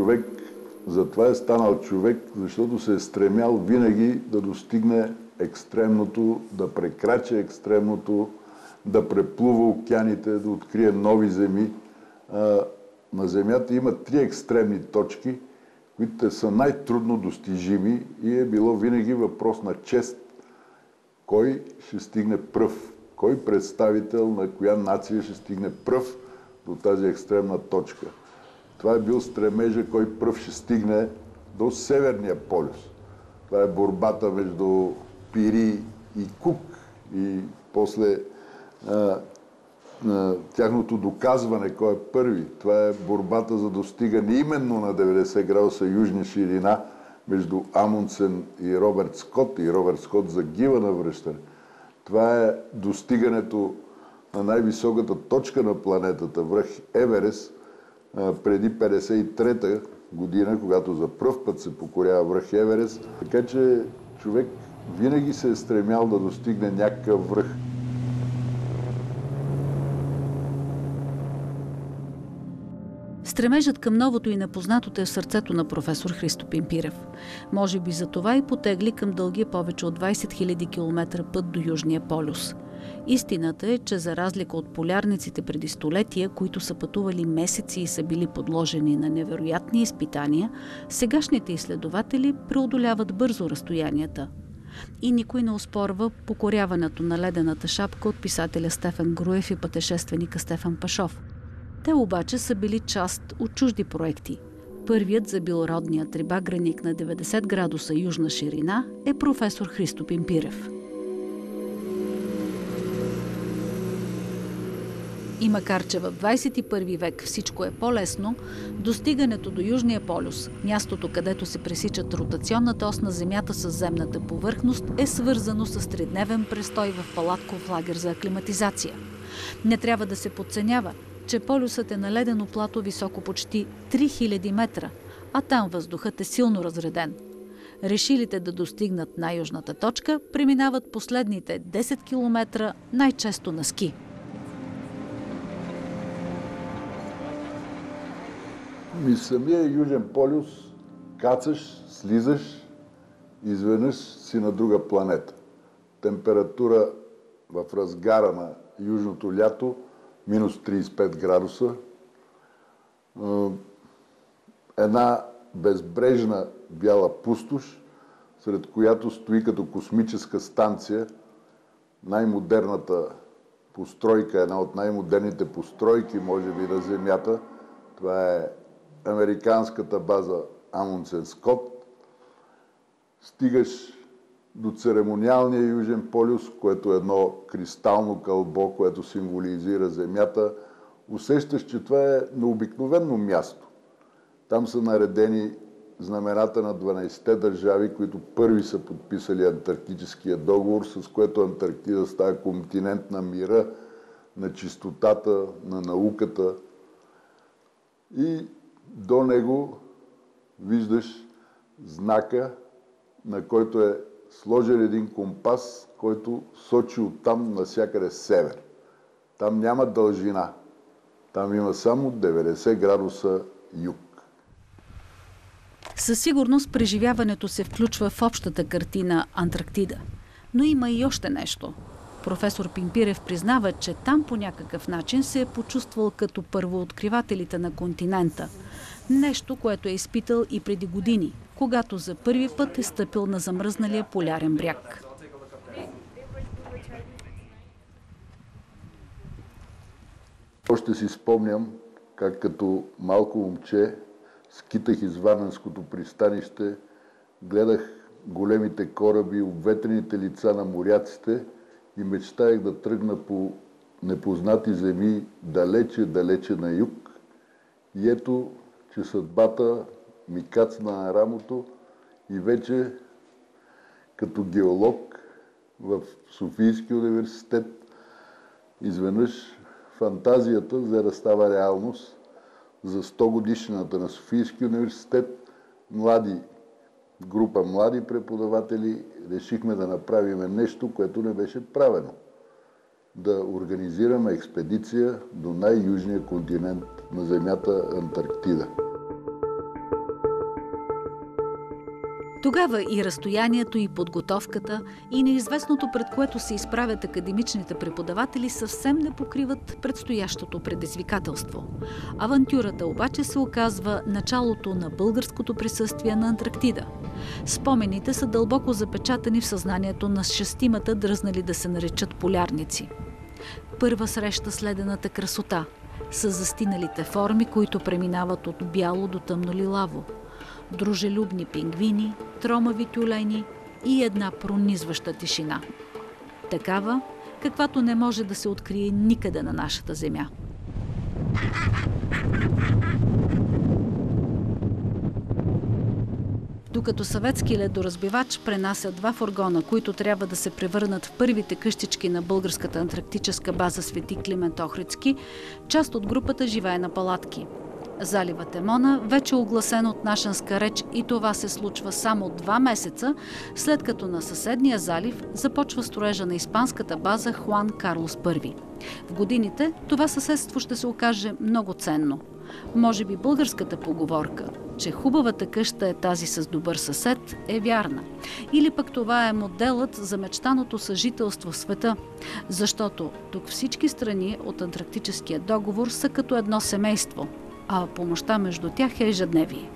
човек, затова е станал човек, защото се е стремял винаги да достигне екстремното, да прекрачи екстремното, да преплува океаните, да открие нови земи. На Земята има 3 екстремни точки, които са най-трудно достижими и е било винаги въпрос на чест. Кой ще стигне пръв? Кой представител на коя нация ще стигне пръв до тази екстремна точка? Това е бил стремежа, кой пръв ще стигне до Северния полюс. Това е борбата между Пири и Кук и после тяхното доказване, кой е първи. Това е борбата за достигане именно на 90 градуса южна ширина между Амундсен и Робърт Скот. И Робърт Скот загива на връщане. Това е достигането на най-високата точка на планетата, връх Еверест, преди 53-та година, когато за пръв път се покорява връх Еверест. Така че човек винаги се е стремял да достигне някакъв връх. Стремежът към новото и непознатото е в сърцето на професор Христо Пимпирев. Може би за това и потегли към дългия повече от 20 000 км път до Южния полюс. Истината е, че за разлика от полярниците преди столетия, които са пътували месеци и са били подложени на невероятни изпитания, сегашните изследователи преодоляват бързо разстоянията. И никой не оспорва покоряването на ледената шапка от писателя Стефан Груев и пътешественика Стефан Пашов. Те обаче са били част от чужди проекти. Първият за билородния трибаграник на 90 градуса южна ширина е професор Христо Пимпирев. И макар че в 21 век всичко е по-лесно, достигането до Южния полюс, мястото където се пресичат ротационната ос на Земята с земната повърхност, е свързано с 3-дневен престой в палатков лагер за аклиматизация. Не трябва да се подценява, че полюсът е на ледено плато високо почти 3000 метра, а там въздухът е силно разреден. Решилите да достигнат най-южната точка преминават последните 10 км най-често на ски. Самия Южен полюс кацаш, слизаш, изведнъж си на друга планета. Температура в разгара на южното лято минус 35 градуса. Една безбрежна бяла пустош, сред която стои като космическа станция най-модерната постройка, една от най-модерните постройки, може би, на Земята. Това е американската база Амундсен Скот. Стигаш до церемониалния Южен полюс, което е едно кристално кълбо, което символизира Земята. Усещаш, че това е необикновено място. Там са наредени знамената на 12-те държави, които първи са подписали Антарктическия договор, с което Антарктида става континент на мира, на чистотата, на науката. И до него виждаш знака, на който е сложен един компас, който сочи оттам навсякъде север. Там няма дължина. Там има само 90 градуса юг. Със сигурност преживяването се включва в общата картина Антарктида. Но има и още нещо. Професор Пимпирев признава, че там по някакъв начин се е почувствал като първооткривателите на континента. Нещо, което е изпитал и преди години, когато за първи път е стъпил на замръзналия полярен бряг. Още си спомням как като малко момче скитах из Варненското пристанище, гледах големите кораби, обветрените лица на моряците и мечтаях да тръгна по непознати земи далече, далече на юг. И ето, че съдбата ми кацна на рамото и вече като геолог в Софийския университет изведнъж фантазията взе да става реалност. За 100 годишнината на Софийския университет група млади преподаватели решихме да направим нещо, което не беше правено. Да организираме експедиция до най-южния континент на Земята, Антарктида. Тогава и разстоянието, и подготовката, и неизвестното, пред което се изправят академичните преподаватели, съвсем не покриват предстоящото предизвикателство. Авантюрата обаче се оказва началото на българското присъствие на Антарктида. Спомените са дълбоко запечатани в съзнанието на шестимата, дръзнали да се наречат полярници. Първа среща с ледената красота, с застиналите форми, които преминават от бяло до тъмнолилаво. Дружелюбни пингвини, тромави тюлени и една пронизваща тишина. Такава, каквато не може да се открие никъде на нашата земя. Докато съветски ледоразбивач пренася 2 фургона, които трябва да се превърнат в първите къщички на българската антарктическа база Свети Климент Охридски, част от групата живее на палатки. Заливът Емона вече е огласен от нашенска реч и това се случва само 2 месеца, след като на съседния залив започва строежа на испанската база Хуан Карлос I. В годините това съседство ще се окаже много ценно. Може би българската поговорка, че хубавата къща е тази с добър съсед, е вярна. Или пък това е моделът за мечтаното съжителство в света, защото тук всички страни от Антарктическия договор са като едно семейство, а помощта между тях е ежедневие.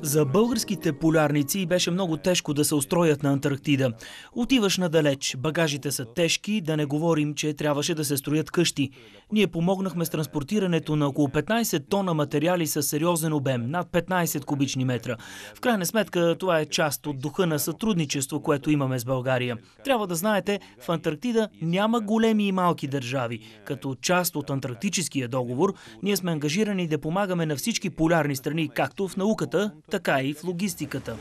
За българските полярници беше много тежко да се устроят на Антарктида. Отиваш надалеч, багажите са тежки, да не говорим, че трябваше да се строят къщи. Ние помогнахме с транспортирането на около 15 тона материали с сериозен обем, над 15 кубични метра. В крайна сметка това е част от духа на сътрудничество, което имаме с България. Трябва да знаете, в Антарктида няма големи и малки държави. Като част от Антарктическия договор, ние сме ангажирани да помагаме на всички полярни страни, както в науката, така и в логистиката.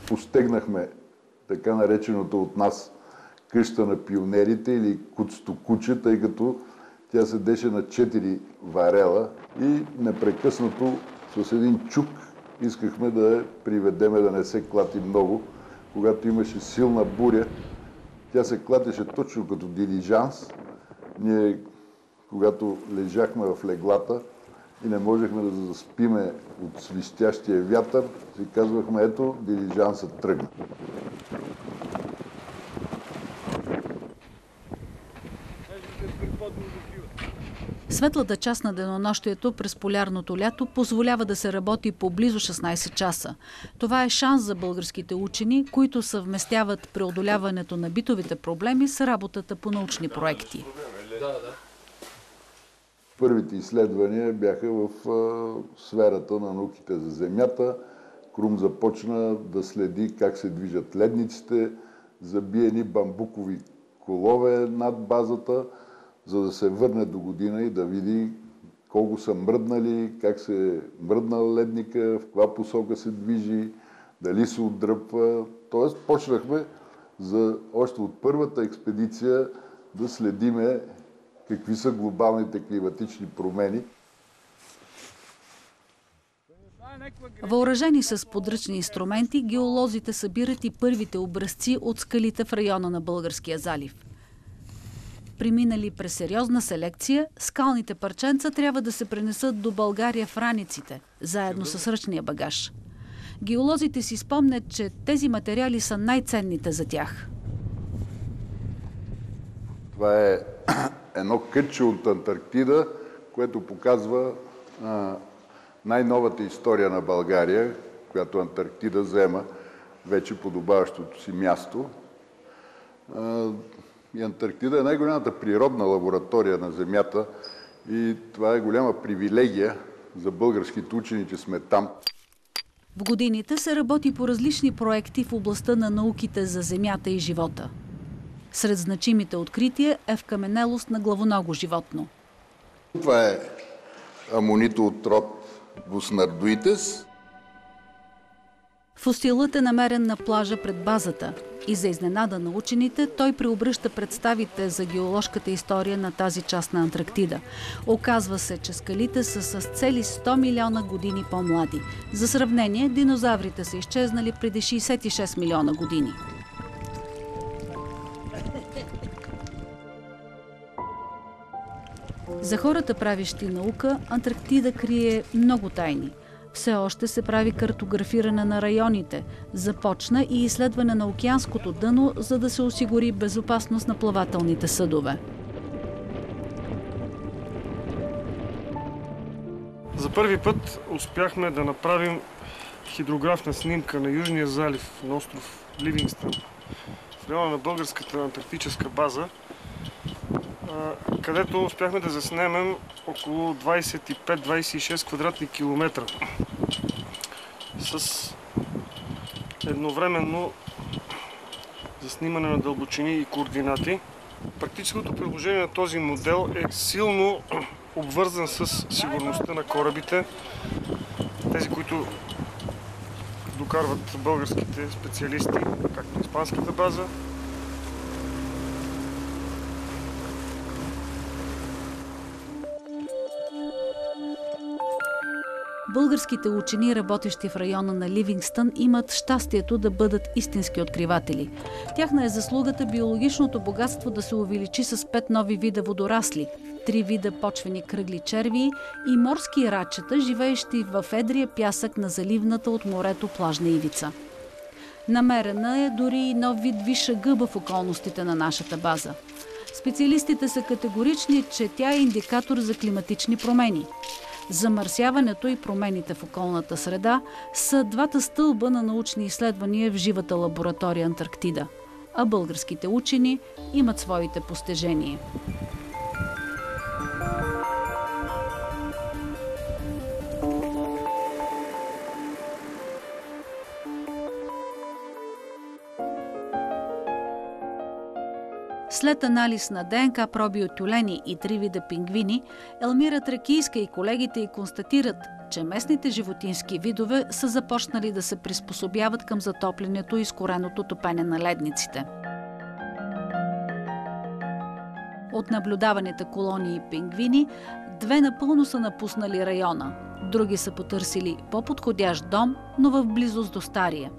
Постигнахме така нареченото от нас къща на пионерите или куцто куче, тъй като тя седеше на 4 варела и непрекъснато с един чук искахме да я приведеме да не се клати много. Когато имаше силна буря, тя се клатеше точно като дилижанс. Ние, когато лежахме в леглата и не можехме да заспиме от свистящия вятър, си казвахме, ето, дилижансът тръгна. Светлата част на денонощието през полярното лято позволява да се работи по близо 16 часа. Това е шанс за българските учени, които съвместяват преодоляването на битовите проблеми с работата по научни проекти. Първите изследвания бяха в сферата на науките за Земята. Крум започна да следи как се движат ледниците, заби едни бамбукови колове над базата, за да се върне до година и да види колко са мръднали, как се е мръднал ледника, в каква посока се движи, дали се отдръпва. Тоест почнахме още от първата експедиция да следиме какви са глобалните климатични промени. Въоръжени с подръчни инструменти, геолозите събират и първите образци от скалите в района на Българския залив. Преминали през сериозна селекция, скалните парченца трябва да се пренесат до България в раниците, заедно с ръчния багаж. Геолозите си спомнят, че тези материали са най-ценните за тях. Това е едно кътче от Антарктида, което показва най-новата история на България, която Антарктида заема вече подобаващото си място. И Антарктида е най-голямата природна лаборатория на Земята и това е голяма привилегия за българските учени, че сме там. В годините се работи по различни проекти в областта на науките за Земята и живота. Сред значимите открития е вкаменелост на главоного животно. Това е амонито от род Буснардуитес. Фосилът е намерен на плажа пред базата и за изненада на учените той преобръща представите за геоложката история на тази част на Антарктида. Оказва се, че скалите са с цели 100 милиона години по-млади. За сравнение, динозаврите са изчезнали преди 66 милиона години. За хората, правещи наука, Антарктида крие много тайни. Все още се прави картографиране на районите. Започна и изследване на океанското дъно, за да се осигури безопасност на плавателните съдове. За първи път успяхме да направим хидрографна снимка на Южния залив на остров Ливингстън, в района на българската антарктическа база, където успяхме да заснемем около 25-26 квадратни километра с едновременно заснимане на дълбочини и координати. Практическото приложение на този модел е силно обвързан с сигурността на корабите, тези, които докарват българските специалисти, както испанската база. Българските учени, работещи в района на Ливингстън, имат щастието да бъдат истински откриватели. Тяхна е заслугата биологичното богатство да се увеличи с 5 нови вида водорасли, 3 вида почвени кръгли червии и морски рачета, живеещи в едрия пясък на заливната от морето плажна ивица. Намерена е дори и нов вид висша гъба в околностите на нашата база. Специалистите са категорични, че тя е индикатор за климатични промени. Замърсяването и промените в околната среда са двата стълба на научни изследвания в живата лаборатория Антарктида, а българските учени имат своите постижения. След анализ на ДНК проби от тюлени и 3 вида пингвини, Елмира Тракийска и колегите й констатират, че местните животински видове са започнали да се приспособяват към затоплянето и ускореното топене на ледниците. От наблюдаваните колонии пингвини, 2 напълно са напуснали района. Други са потърсили по-подходящ дом, но в близост до стария.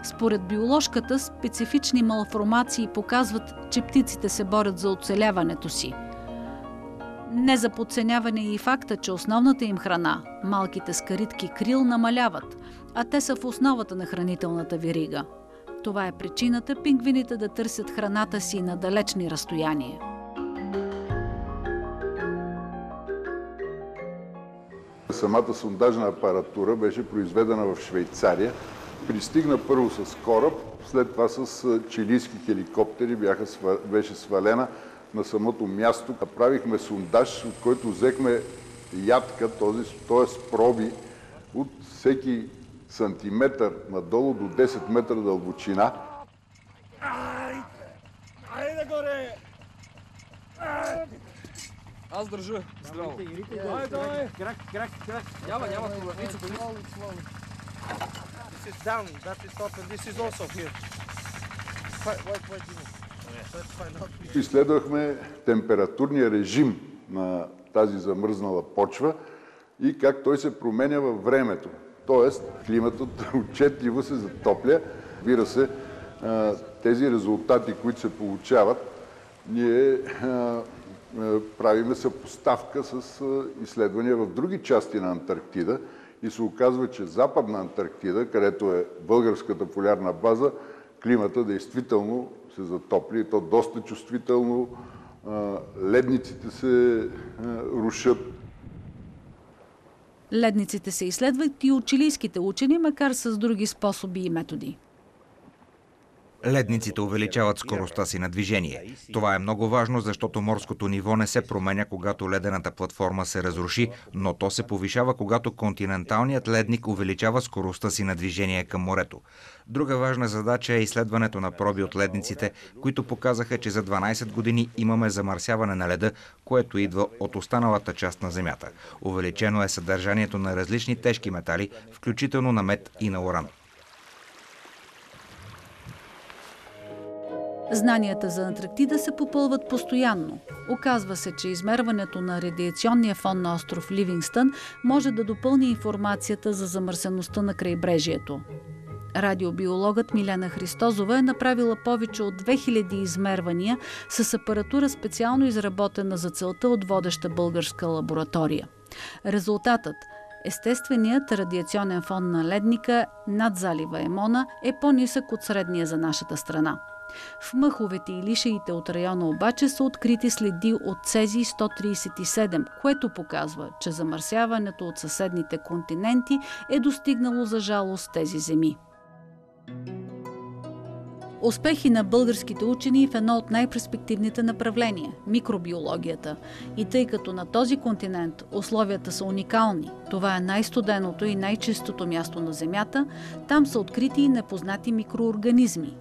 Според биоложката, специфични малформации показват, че птиците се борят за оцеляването си. Не за подценяване и факта, че основната им храна, малките скаритки крил, намаляват, а те са в основата на хранителната верига. Това е причината пингвините да търсят храната си на далечни разстояния. Самата сондажна апаратура беше произведена в Швейцария. Пристигна първо с кораб, след това с чилийски хеликоптери беше свалена на самото място. Направихме сондаж, от който взехме ядка, т.е. проби от всеки сантиметър надолу до 10 метра дълбочина. Айде горе! Аз държа. Здраво. Айде! Крак. Няма това. This is down, that is up, and this is also here. Изследвахме температурния режим на тази замръзнала почва и как той се променя във времето. Тоест, климатът отчетливо се затопля. Разбира се, тези резултати, които се получават, ние правиме съпоставка с изследвания в други части на Антарктида и се оказва, че Западна Антарктида, където е българската полярна база, климата действително се затопли, и то доста чувствително, ледниците се рушат. Ледниците се изследват и от чилийските учени, макар с други способи и методи. Ледниците увеличават скоростта си на движение. Това е много важно, защото морското ниво не се променя, когато ледената платформа се разруши, но то се повишава, когато континенталният ледник увеличава скоростта си на движение към морето. Друга важна задача е изследването на проби от ледниците, които показаха, че за 12 години имаме замърсяване на леда, което идва от останалата част на Земята. Увеличено е съдържанието на различни тежки метали, включително на мед и на уран. Знанията за Антарктида се попълват постоянно. Оказва се, че измерването на радиационния фон на остров Ливингстън може да допълни информацията за замърсеността на крайбрежието. Радиобиологът Милена Христозова е направила повече от 2000 измервания с апаратура специално изработена за целта от водеща българска лаборатория. Резултатът – естественият радиационен фон на ледника над залива Емона е по-нисък от средния за нашата страна. В мъховете и лишаите от района обаче са открити следи от цезий 137, което показва, че замърсяването от съседните континенти е достигнало за жалост тези земи. Успехи на българските учени в едно от най-перспективните направления – микробиологията. И тъй като на този континент условията са уникални, това е най-студеното и най-чистото място на Земята, там са открити и непознати микроорганизми.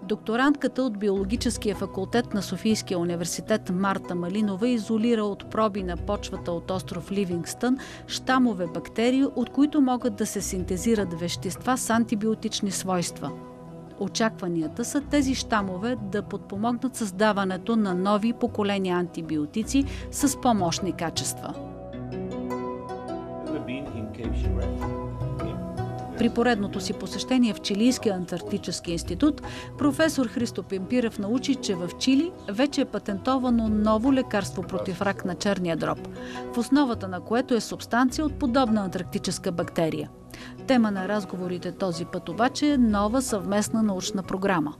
Докторантката от Биологическия факултет на Софийския университет Марта Малинова изолира от проби на почвата от остров Ливингстън щамове бактерии, от които могат да се синтезират вещества с антибиотични свойства. Очакванията са тези щамове да подпомогнат създаването на нови поколения антибиотици с по-мощни качества. При поредното си посещение в Чилийския антарктически институт, професор Христо Пимпирев научи, че в Чили вече е патентовано ново лекарство против рак на черния дроб, в основата на което е субстанция от подобна антарктическа бактерия. Тема на разговорите този път обаче е нова съвместна научна програма.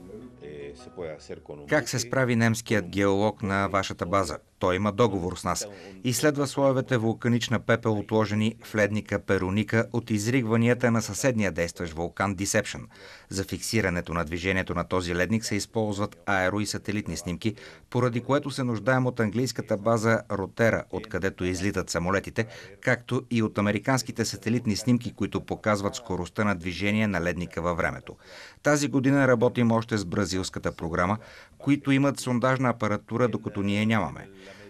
Как се справи немският геолог на вашата база? Той има договор с нас. Изследва слоевете вулканична пепел, отложени в ледника Перуника от изригванията на съседния действащ вулкан Дисепшън. За фиксирането на движението на този ледник се използват аеро и сателитни снимки, поради което се нуждаем от английската база Ротера, откъдето излитат самолетите, както и от американските сателитни снимки, които показват скоростта на движение на ледника във времето. Тази година работим още с бразилската програма, които имат сондажна апаратура, докато ние нямаме.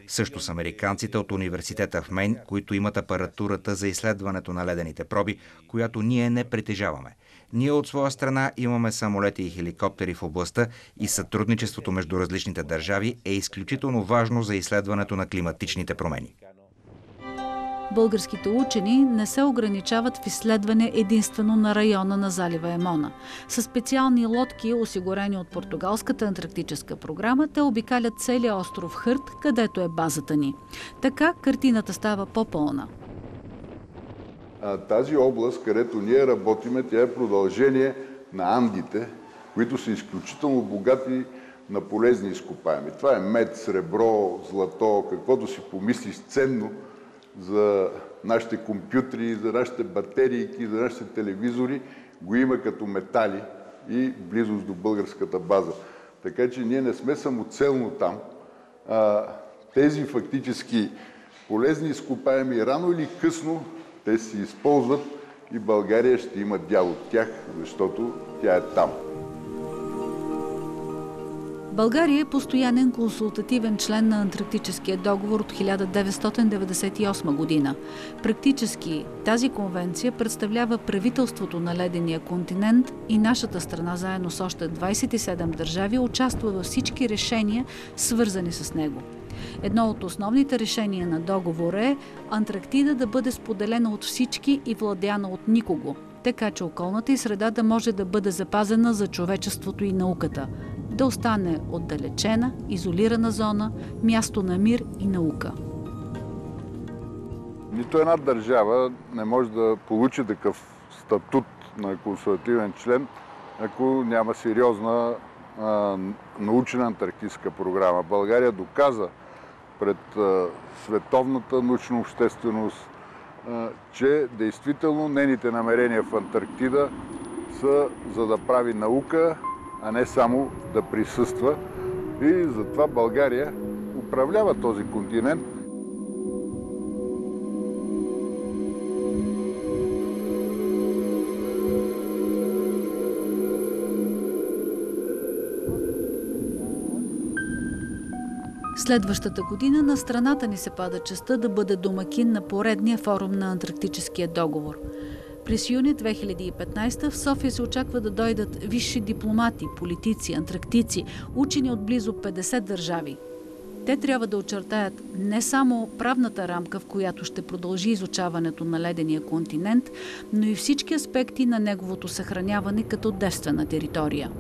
Също с американците от университета в Мейн, които имат апаратурата за изследването на ледените проби, която ние не притежаваме. Ние от своя страна имаме самолети и хеликоптери в областта и сътрудничеството между различните държави е изключително важно за изследването на климатичните промени. Българските учени не се ограничават в изследване единствено на района на залива Емона. Със специални лодки, осигурени от португалската антарктическа програма, те обикалят целия остров Хърт, където е базата ни. Така картината става по-пълна. Тази област, където ние работиме, тя е продължение на Андите, които са изключително богати на полезни изкопаеми. Това е мед, сребро, злато, каквото си помислиш ценно за нашите компютри, за нашите батерийки, за нашите телевизори, го има като метали и близост до българската база. Така че ние не сме самоцелно там. Тези фактически полезни изкопаеми рано или късно те се използват и България ще има дял от тях, защото тя е там. България е постоянен консултативен член на Антарктическия договор от 1998 година. Практически тази конвенция представлява правителството на ледения континент и нашата страна заедно с още 27 държави участва във всички решения, свързани с него. Едно от основните решения на договора е Антарктида да бъде споделена от всички и владяна от никого, така че околната й среда да може да бъде запазена за човечеството и науката, да остане отдалечена, изолирана зона, място на мир и наука. Нито една държава не може да получи такъв статут на консултативен член, ако няма сериозна научна антарктическа програма. България доказа пред световната научна общественост, че действително нейните намерения в Антарктида са за да прави наука, а не само да присъства. И затова България управлява този континент. Следващата година на страната ни се пада честта да бъде домакин на поредния форум на Антарктическия договор. През юни 2015 в София се очаква да дойдат висши дипломати, политици, антарктици, учени от близо 50 държави. Те трябва да очертаят не само правната рамка, в която ще продължи изучаването на ледения континент, но и всички аспекти на неговото съхраняване като девствена територия.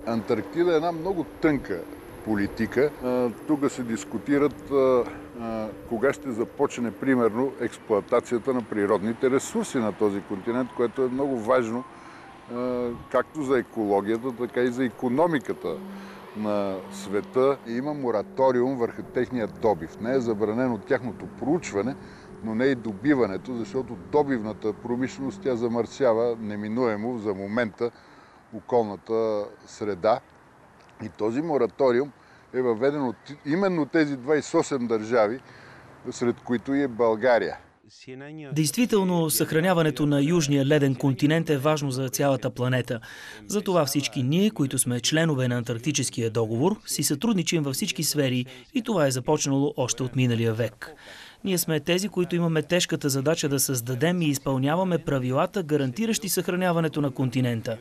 Антарктида е една много тънка политика. Тук се дискутират кога ще започне, примерно, експлоатацията на природните ресурси на този континент, което е много важно както за екологията, така и за икономиката на света. Има мораториум върху техния добив. Не е забранено тяхното проучване, но не и добиването, защото добивната промишленост тя замърсява неминуемо за момента околната среда. И този мораториум е въведен от именно тези 28 държави, сред които и е България. Действително, съхраняването на Южния леден континент е важно за цялата планета. Затова всички ние, които сме членове на Антарктическия договор, си сътрудничим във всички сфери и това е започнало още от миналия век. Ние сме тези, които имаме тежката задача да създадем и изпълняваме правилата, гарантиращи съхраняването на континента.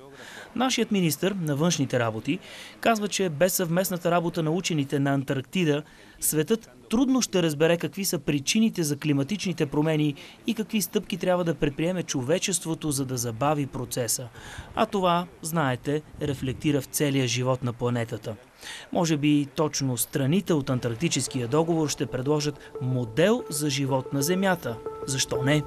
Нашият министър на външните работи казва, че без съвместната работа на учените на Антарктида, светът трудно ще разбере какви са причините за климатичните промени и какви стъпки трябва да предприеме човечеството, за да забави процеса. А това, знаете, рефлектира в целия живот на планетата. Може би точно страните от Антарктическия договор ще предложат модел за живот на Земята. Защо не?